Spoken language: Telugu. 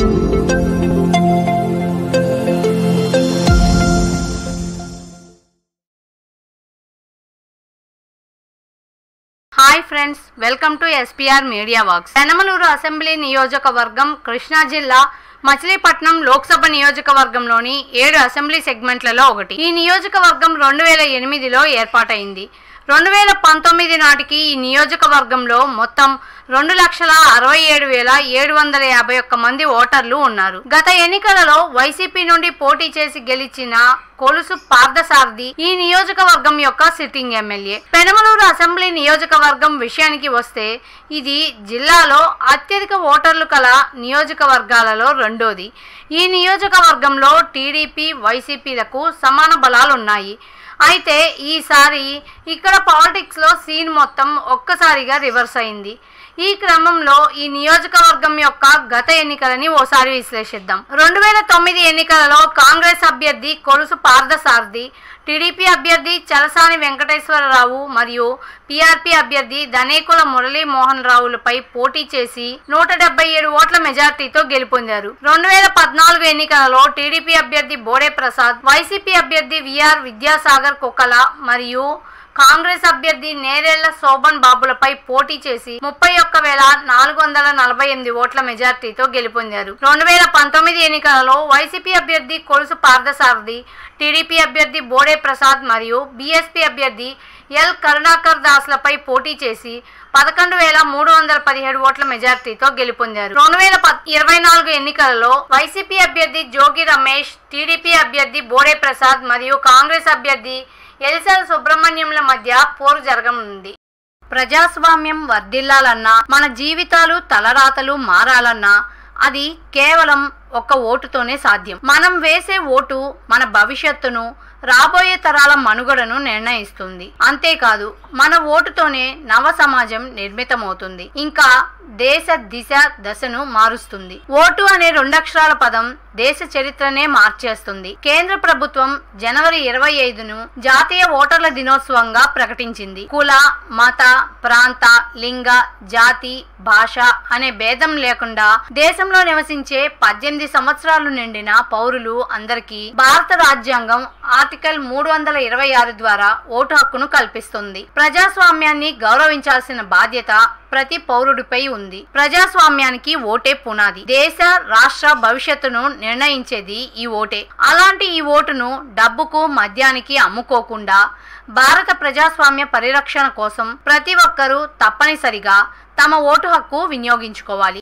Hi friends, welcome to SPR media works. Penamaluru assembly నియోజకవర్గం కృష్ణా జిల్లా మచిలీపట్నం లోక్సభ నియోజకవర్గంలోని 7 అసెంబ్లీ సెగ్మెంట్లలో ఒకటి. ఈ నియోజకవర్గం 2008లో ఏర్పాటైంది. 2019 నాటికి ఈ నియోజకవర్గంలో మొత్తం 2,67,751 మంది ఓటర్లు ఉన్నారు. గత ఎన్నికలలో వైసీపీ నుండి పోటీ చేసి గెలిచిన కొలుసు పార్థసారథి ఈ నియోజకవర్గం యొక్క సిట్టింగ్ ఎమ్మెల్యే. పెనమలూరు అసెంబ్లీ నియోజకవర్గం విషయానికి వస్తే ఇది జిల్లాలో అత్యధిక ఓటర్లు కల నియోజకవర్గాలలో రెండోది. ఈ నియోజకవర్గంలో టీడీపీ వైసీపీలకు సమాన బలాలు ఉన్నాయి. అయితే ఈసారి ఇక్కడ పాలిటిక్స్ లో సీన్ మొత్తం ఒక్కసారిగా రివర్స్ అయింది. ఈ క్రమంలో ఈ నియోజకవర్గం యొక్క గత ఎన్నికలని ఓసారి విశ్లేషిద్దాం. 2009 ఎన్నికలలో కాంగ్రెస్ అభ్యర్థి కొలుసు పార్థసారథి, టీడీపీ అభ్యర్థి చలసాని వెంకటేశ్వరరావు మరియు పీఆర్పీ అభ్యర్థి ధనేకుల మురళీమోహన్ రావులపై పోటీ చేసి 177 ఓట్ల మెజార్టీతో గెలుపొందారు. 2014 ఎన్నికలలో టీడీపీ అభ్యర్థి బోడే ప్రసాద్, వైసీపీ అభ్యర్థి విఆర్ విద్యాసాగర్ కుక్కల మరియు కాంగ్రెస్ అభ్యర్థి నేరేళ్ల శోభన్ బాబులపై పోటీ చేసి 31,448 ఓట్ల మెజార్టీతో గెలుపొందారు. 2019 ఎన్నికలలో వైసీపీ అభ్యర్థి కొలుసు పార్థసారథి, టీడీపీ అభ్యర్థి బోడే ప్రసాద్ మరియు బీఎస్పీ అభ్యర్థి ఎల్ కరుణాకర్ దాస్లపై పోటీ చేసి 11,317 ఓట్ల మెజార్టీతో గెలుపొందారు. 2024 ఎన్నికలలో వైసీపీ అభ్యర్థి జోగి రమేష్, టీడీపీ అభ్యర్థి బోడే ప్రసాద్ మరియు కాంగ్రెస్ అభ్యర్థి ఎలిసల్ సుబ్రహ్మణ్యంల మధ్య పోరు జరగనుంది. ప్రజాస్వామ్యం వర్ధిల్లాలన్నా, మన జీవితాలు తలరాతలు మారాలన్నా అది కేవలం ఒక్క ఓటుతోనే సాధ్యం. మనం వేసే ఓటు మన భవిష్యత్తును, రాబోయే తరాల మనుగడను నిర్ణయిస్తుంది. అంతేకాదు, మన ఓటుతోనే నవ సమాజం నిర్మితమవుతుంది, ఇంకా దేశ దిశ దశను మారుస్తుంది. ఓటు అనే 2 అక్షరాల పదం దేశ చరిత్రనే మార్చేస్తుంది. కేంద్ర ప్రభుత్వం జనవరి 25ను జాతీయ ఓటర్ల దినోత్సవంగా ప్రకటించింది. కుల, మత, ప్రాంత, లింగ, జాతి, భాష అనే భేదం లేకుండా దేశంలో నివసించే 18 సంవత్సరాలు నిండిన పౌరులు అందరికీ భారత రాజ్యాంగం ఆర్టికల్ 326 ద్వారా ఓటు హక్కును కల్పిస్తుంది. ప్రజాస్వామ్యాన్ని గౌరవించాల్సిన బాధ్యత ప్రతి పౌరుడిపై ఉంది. ప్రజాస్వామ్యానికి ఓటే పునాది. దేశ రాష్ట్ర భవిష్యత్తును నిర్ణయించేది ఈ ఓటే. అలాంటి ఈ ఓటును డబ్బుకు, మద్యానికి అమ్ముకోకుండా భారత ప్రజాస్వామ్య పరిరక్షణ కోసం ప్రతి ఒక్కరూ తప్పనిసరిగా తమ ఓటు హక్కు వినియోగించుకోవాలి.